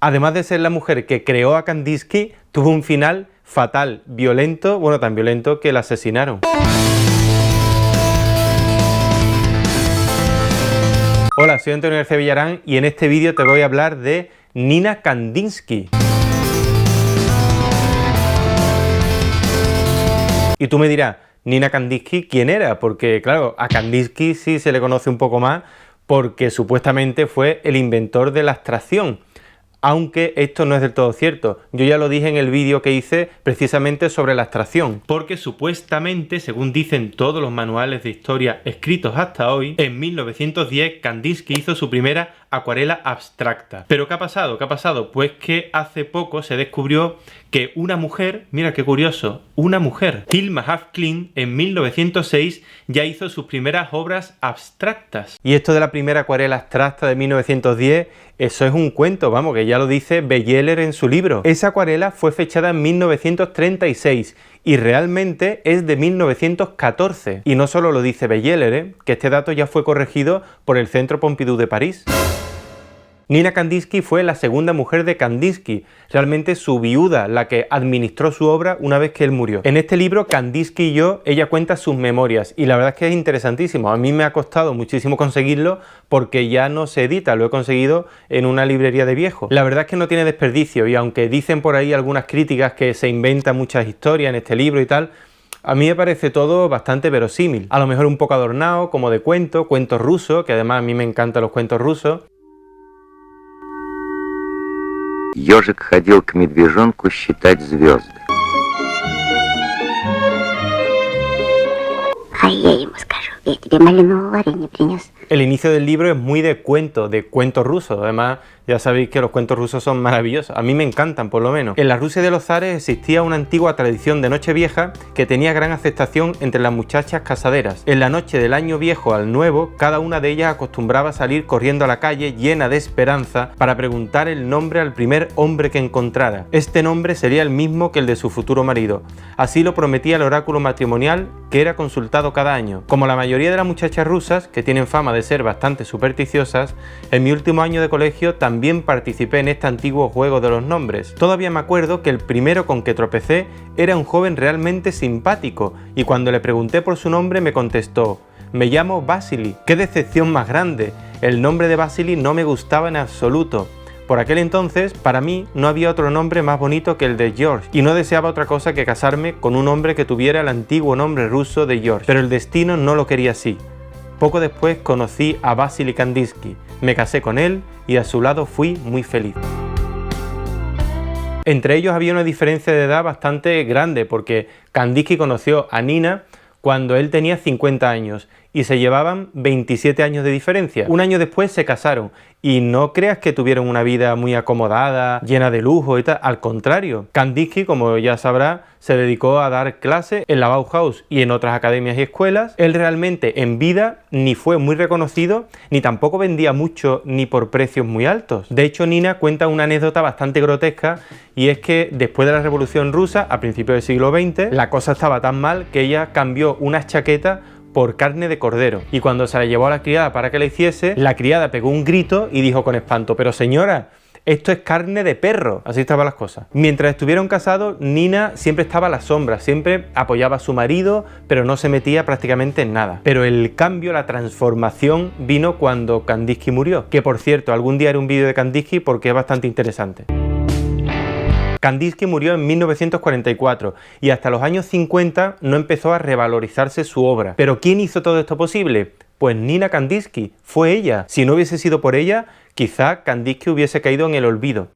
Además de ser la mujer que creó a Kandinsky, tuvo un final fatal, violento, bueno, tan violento que la asesinaron. Hola, soy Antonio García Villarán y en este vídeo te voy a hablar de Nina Kandinsky. Y tú me dirás, Nina Kandinsky, ¿quién era? Porque claro, a Kandinsky sí se le conoce un poco más porque supuestamente fue el inventor de la abstracción. Aunque esto no es del todo cierto. Yo ya lo dije en el vídeo que hice precisamente sobre la abstracción. Porque supuestamente, según dicen todos los manuales de historia escritos hasta hoy, en 1910 Kandinsky hizo su primera acuarela abstracta. ¿Pero qué ha pasado? ¿Qué ha pasado? Pues que hace poco se descubrió que una mujer, mira qué curioso, una mujer, Hilma af Klint, en 1906 ya hizo sus primeras obras abstractas. Y esto de la primera acuarela abstracta de 1910, eso es un cuento, vamos, que ya lo dice Beyeler en su libro. Esa acuarela fue fechada en 1936 y realmente es de 1914. Y no solo lo dice Beyeler, que este dato ya fue corregido por el Centro Pompidou de París. Nina Kandinsky fue la segunda mujer de Kandinsky, realmente su viuda, la que administró su obra una vez que él murió. En este libro, Kandinsky y yo, ella cuenta sus memorias y la verdad es que es interesantísimo. A mí me ha costado muchísimo conseguirlo porque ya no se edita, lo he conseguido en una librería de viejo. La verdad es que no tiene desperdicio y aunque dicen por ahí algunas críticas que se inventan muchas historias en este libro y tal, a mí me parece todo bastante verosímil. A lo mejor un poco adornado, como de cuento ruso, que además a mí me encantan los cuentos rusos. Ёжик ходил к медвежонку считать звезды. А я ему скажу, я тебе малинового варенья принес. El inicio del libro es muy de cuento ruso. Además, ya sabéis que los cuentos rusos son maravillosos. A mí me encantan, por lo menos. En la Rusia de los zares existía una antigua tradición de Nochevieja que tenía gran aceptación entre las muchachas casaderas. En la noche del año viejo al nuevo, cada una de ellas acostumbraba a salir corriendo a la calle llena de esperanza para preguntar el nombre al primer hombre que encontrara. Este nombre sería el mismo que el de su futuro marido. Así lo prometía el oráculo matrimonial que era consultado cada año. Como la mayoría de las muchachas rusas, que tienen fama de ser bastante supersticiosas, en mi último año de colegio también participé en este antiguo juego de los nombres. Todavía me acuerdo que el primero con que tropecé era un joven realmente simpático y cuando le pregunté por su nombre me contestó: me llamo Vasily. ¡Qué decepción más grande! El nombre de Vasily no me gustaba en absoluto. Por aquel entonces, para mí, no había otro nombre más bonito que el de George, y no deseaba otra cosa que casarme con un hombre que tuviera el antiguo nombre ruso de George, pero el destino no lo quería así. Poco después conocí a Vasily Kandinsky, me casé con él y a su lado fui muy feliz. Entre ellos había una diferencia de edad bastante grande, porque Kandinsky conoció a Nina cuando él tenía 50 años y se llevaban 27 años de diferencia. Un año después se casaron y no creas que tuvieron una vida muy acomodada, llena de lujo y tal, al contrario. Kandinsky, como ya sabrás, se dedicó a dar clases en la Bauhaus y en otras academias y escuelas. Él realmente en vida ni fue muy reconocido, ni tampoco vendía mucho ni por precios muy altos. De hecho, Nina cuenta una anécdota bastante grotesca y es que después de la Revolución Rusa, a principios del siglo XX, la cosa estaba tan mal que ella cambió unas chaquetas por carne de cordero y cuando se la llevó a la criada para que la hiciese, la criada pegó un grito y dijo con espanto: pero señora, esto es carne de perro. Así estaban las cosas. Mientras estuvieron casados, Nina siempre estaba a la sombra, siempre apoyaba a su marido, pero no se metía prácticamente en nada. Pero el cambio, la transformación vino cuando Kandinsky murió, que por cierto, algún día haré un vídeo de Kandinsky porque es bastante interesante. Kandinsky murió en 1944 y hasta los años 50 no empezó a revalorizarse su obra. ¿Pero quién hizo todo esto posible? Pues Nina Kandinsky, fue ella. Si no hubiese sido por ella, quizá Kandinsky hubiese caído en el olvido.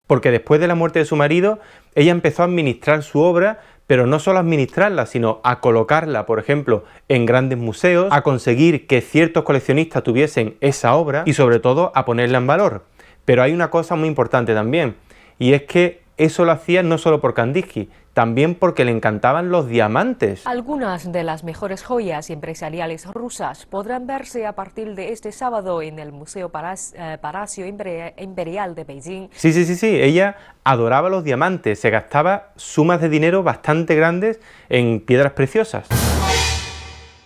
Porque después de la muerte de su marido, ella empezó a administrar su obra, pero no solo a administrarla, sino a colocarla, por ejemplo, en grandes museos, a conseguir que ciertos coleccionistas tuviesen esa obra y sobre todo a ponerla en valor. Pero hay una cosa muy importante también, y es que eso lo hacía no solo por Kandinsky, también porque le encantaban los diamantes. Algunas de las mejores joyas empresariales rusas podrán verse a partir de este sábado en el Museo Palacio Imperial de Beijing. Sí, ella adoraba los diamantes, se gastaba sumas de dinero bastante grandes en piedras preciosas.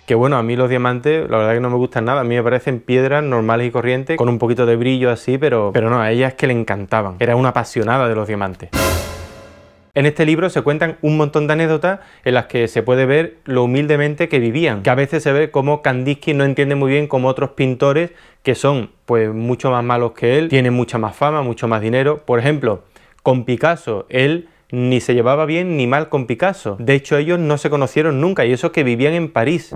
que bueno, a mí los diamantes la verdad que no me gustan nada, a mí me parecen piedras normales y corrientes, con un poquito de brillo así, pero no, a ella es que le encantaban, era una apasionada de los diamantes. En este libro se cuentan un montón de anécdotas en las que se puede ver lo humildemente que vivían, que a veces se ve como Kandinsky no entiende muy bien cómo otros pintores que son pues mucho más malos que él, tienen mucha más fama, mucho más dinero. Por ejemplo, con Picasso, él ni se llevaba bien ni mal con Picasso. De hecho, ellos no se conocieron nunca y eso que vivían en París.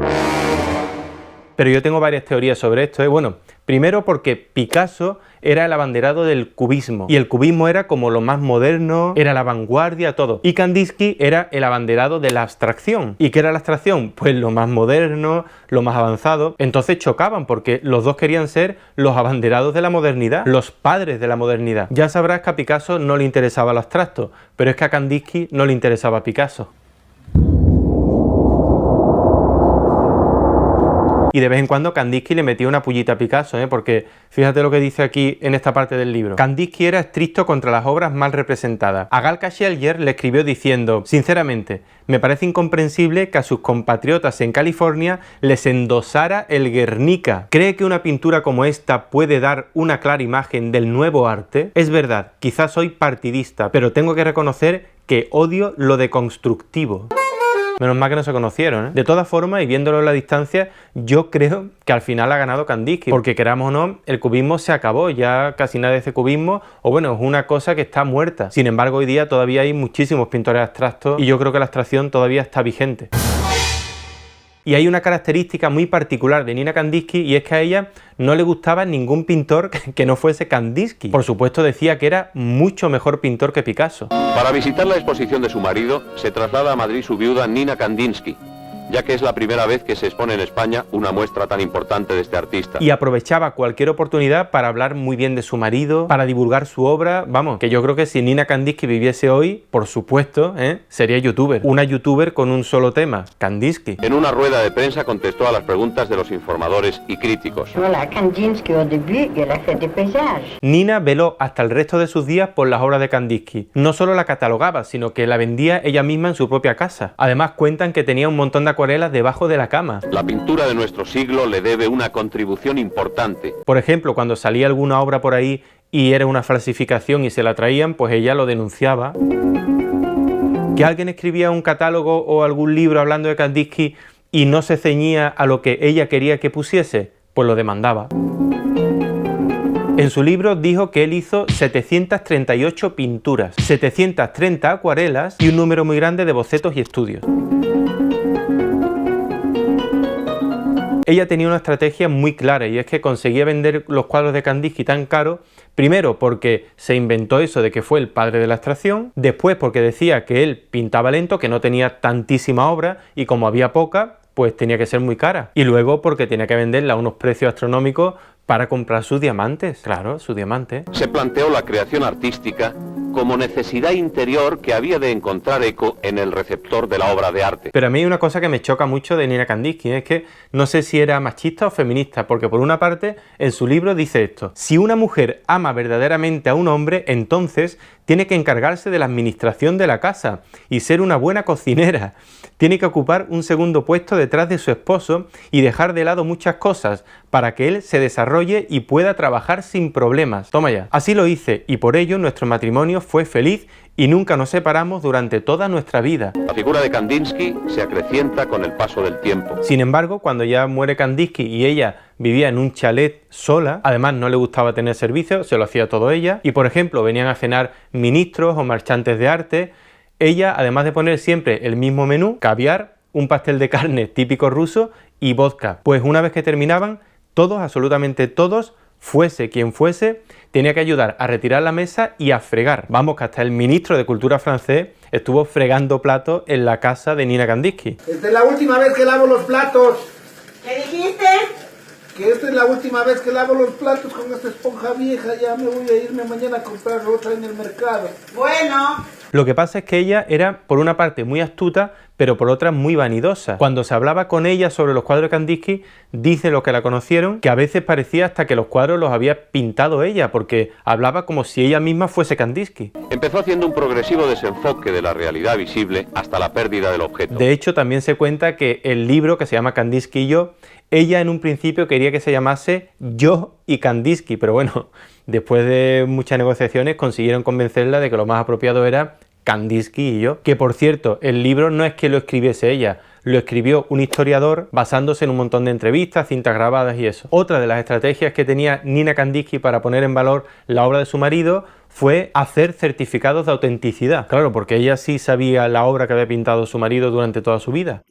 Pero yo tengo varias teorías sobre esto, ¿eh? Bueno, primero porque Picasso era el abanderado del cubismo y el cubismo era como lo más moderno, era la vanguardia, todo. Y Kandinsky era el abanderado de la abstracción. ¿Y qué era la abstracción? Pues lo más moderno, lo más avanzado. Entonces chocaban porque los dos querían ser los abanderados de la modernidad, los padres de la modernidad. Ya sabrás que a Picasso no le interesaba lo abstracto, pero es que a Kandinsky no le interesaba Picasso. Y de vez en cuando Kandinsky le metía una pullita a Picasso, porque fíjate lo que dice aquí en esta parte del libro. Kandinsky era estricto contra las obras mal representadas. A Galka Schelger le escribió diciendo: sinceramente, me parece incomprensible que a sus compatriotas en California les endosara el Guernica. ¿Cree que una pintura como esta puede dar una clara imagen del nuevo arte? Es verdad, quizás soy partidista, pero tengo que reconocer que odio lo deconstructivo. Menos mal que no se conocieron, ¿eh? De todas formas, y viéndolo a la distancia, yo creo que al final ha ganado Kandinsky, porque queramos o no, el cubismo se acabó, ya casi nadie hace cubismo, o bueno, es una cosa que está muerta. Sin embargo, hoy día todavía hay muchísimos pintores abstractos y yo creo que la abstracción todavía está vigente. Y hay una característica muy particular de Nina Kandinsky y es que a ella no le gustaba ningún pintor que no fuese Kandinsky. Por supuesto decía que era mucho mejor pintor que Picasso. Para visitar la exposición de su marido, se traslada a Madrid su viuda Nina Kandinsky, ya que es la primera vez que se expone en España una muestra tan importante de este artista. Y aprovechaba cualquier oportunidad para hablar muy bien de su marido, para divulgar su obra. Vamos, que yo creo que si Nina Kandinsky viviese hoy, por supuesto, sería youtuber. Una youtuber con un solo tema, Kandinsky. En una rueda de prensa contestó a las preguntas de los informadores y críticos. Nina veló hasta el resto de sus días por las obras de Kandinsky. No solo la catalogaba, sino que la vendía ella misma en su propia casa. Además cuentan que tenía un montón de acuarelas debajo de la cama. La pintura de nuestro siglo le debe una contribución importante. Por ejemplo, cuando salía alguna obra por ahí y era una falsificación y se la traían, pues ella lo denunciaba. Que alguien escribía un catálogo o algún libro hablando de Kandinsky y no se ceñía a lo que ella quería que pusiese, pues lo demandaba. En su libro dijo que él hizo 738 pinturas, 730 acuarelas y un número muy grande de bocetos y estudios. Ella tenía una estrategia muy clara y es que conseguía vender los cuadros de Kandinsky tan caros, primero porque se inventó eso de que fue el padre de la abstracción, después porque decía que él pintaba lento, que no tenía tantísima obra y como había poca, pues tenía que ser muy cara. Y luego porque tenía que venderla a unos precios astronómicos para comprar sus diamantes. Claro, sus diamantes. Se planteó la creación artística como necesidad interior que había de encontrar eco en el receptor de la obra de arte. Pero a mí hay una cosa que me choca mucho de Nina Kandinsky, es que no sé si era machista o feminista, porque por una parte en su libro dice esto: si una mujer ama verdaderamente a un hombre, entonces tiene que encargarse de la administración de la casa y ser una buena cocinera. Tiene que ocupar un segundo puesto detrás de su esposo y dejar de lado muchas cosas para que él se desarrolle y pueda trabajar sin problemas. Toma ya. Así lo hice y por ello nuestro matrimonio fue feliz y nunca nos separamos durante toda nuestra vida. La figura de Kandinsky se acrecienta con el paso del tiempo. Sin embargo, cuando ya muere Kandinsky y ella vivía en un chalet sola, además no le gustaba tener servicios, se lo hacía todo ella, y por ejemplo venían a cenar ministros o marchantes de arte, ella, además de poner siempre el mismo menú, caviar, un pastel de carne típico ruso y vodka, pues una vez que terminaban, todos, absolutamente todos, fuese quien fuese, tenía que ayudar a retirar la mesa y a fregar. Vamos, que hasta el ministro de Cultura francés estuvo fregando platos en la casa de Nina Kandinsky. Esta es la última vez que lavo los platos. ¿Qué dijiste? Que esta es la última vez que lavo los platos con esta esponja vieja. Ya me voy a irme mañana a comprar otra en el mercado. Bueno. Lo que pasa es que ella era, por una parte, muy astuta, pero por otra muy vanidosa. Cuando se hablaba con ella sobre los cuadros de Kandinsky, dice los que la conocieron que a veces parecía hasta que los cuadros los había pintado ella, porque hablaba como si ella misma fuese Kandinsky. Empezó haciendo un progresivo desenfoque de la realidad visible hasta la pérdida del objeto. De hecho, también se cuenta que el libro, que se llama Kandinsky y yo, ella en un principio quería que se llamase Yo y Kandinsky, pero bueno, después de muchas negociaciones consiguieron convencerla de que lo más apropiado era Kandinsky y yo. Que por cierto, el libro no es que lo escribiese ella, lo escribió un historiador basándose en un montón de entrevistas, cintas grabadas y eso. Otra de las estrategias que tenía Nina Kandinsky para poner en valor la obra de su marido fue hacer certificados de autenticidad. Claro, porque ella sí sabía la obra que había pintado su marido durante toda su vida.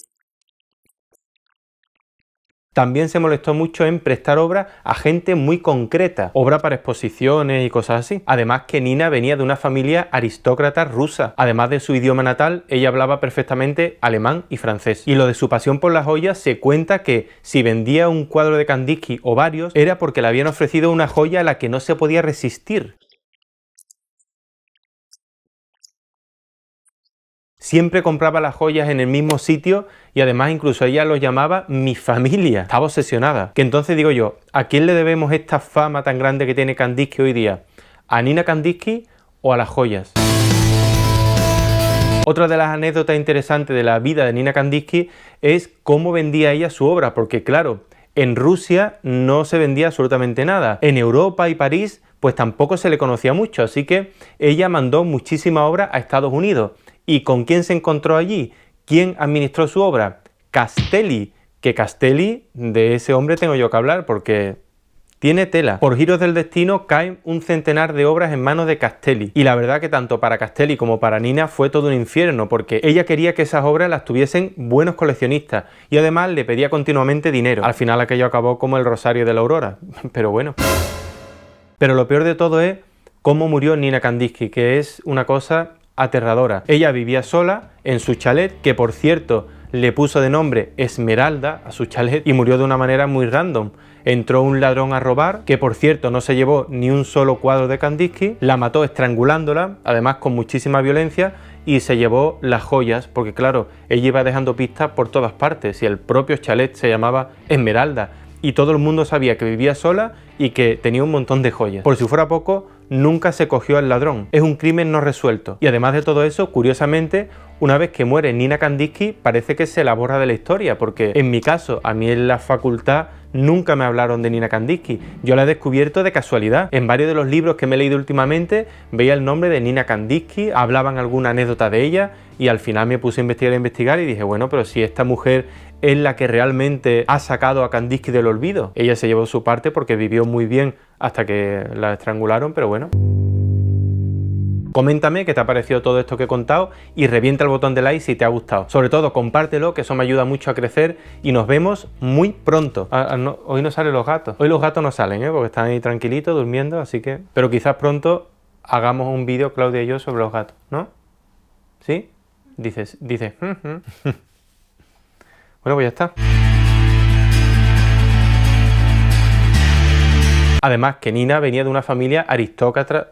También se molestó mucho en prestar obra a gente muy concreta, obra para exposiciones y cosas así. Además que Nina venía de una familia aristócrata rusa. Además de su idioma natal, ella hablaba perfectamente alemán y francés. Y lo de su pasión por las joyas, se cuenta que si vendía un cuadro de Kandinsky o varios, era porque le habían ofrecido una joya a la que no se podía resistir. Siempre compraba las joyas en el mismo sitio y además incluso ella los llamaba mi familia. Estaba obsesionada. Que entonces digo yo, ¿a quién le debemos esta fama tan grande que tiene Kandinsky hoy día? ¿A Nina Kandinsky o a las joyas? Otra de las anécdotas interesantes de la vida de Nina Kandinsky es cómo vendía ella su obra, porque claro, en Rusia no se vendía absolutamente nada. En Europa y París pues tampoco se le conocía mucho, así que ella mandó muchísima obra a Estados Unidos. ¿Y con quién se encontró allí? ¿Quién administró su obra? Castelli. Que Castelli, de ese hombre tengo yo que hablar porque tiene tela. Por giros del destino caen un centenar de obras en manos de Castelli. Y la verdad que tanto para Castelli como para Nina fue todo un infierno, porque ella quería que esas obras las tuviesen buenos coleccionistas y además le pedía continuamente dinero. Al final aquello acabó como el Rosario de la Aurora. Pero bueno. Pero lo peor de todo es cómo murió Nina Kandinsky, que es una cosa aterradora. Ella vivía sola en su chalet, que por cierto le puso de nombre Esmeralda a su chalet, y murió de una manera muy random. Entró un ladrón a robar, que por cierto no se llevó ni un solo cuadro de Kandinsky, la mató estrangulándola, además con muchísima violencia, y se llevó las joyas, porque claro, ella iba dejando pistas por todas partes, y el propio chalet se llamaba Esmeralda, y todo el mundo sabía que vivía sola y que tenía un montón de joyas. Por si fuera poco, nunca se cogió al ladrón. Es un crimen no resuelto. Y además de todo eso, curiosamente, una vez que muere Nina Kandinsky, parece que se la borra de la historia, porque en mi caso, a mí en la facultad nunca me hablaron de Nina Kandinsky. Yo la he descubierto de casualidad. En varios de los libros que me he leído últimamente veía el nombre de Nina Kandinsky, hablaban alguna anécdota de ella y al final me puse a investigar y dije, bueno, pero si esta mujer es la que realmente ha sacado a Kandinsky del olvido. Ella se llevó su parte porque vivió muy bien hasta que la estrangularon, pero bueno. Coméntame qué te ha parecido todo esto que he contado y revienta el botón de like si te ha gustado. Sobre todo, compártelo, que eso me ayuda mucho a crecer y nos vemos muy pronto. Hoy no salen los gatos. Hoy los gatos no salen, porque están ahí tranquilitos, durmiendo, así que... Pero quizás pronto hagamos un vídeo, Claudia y yo, sobre los gatos, ¿no? ¿Sí? Dices. Bueno, pues ya está. Además que Nina venía de una familia aristócrata.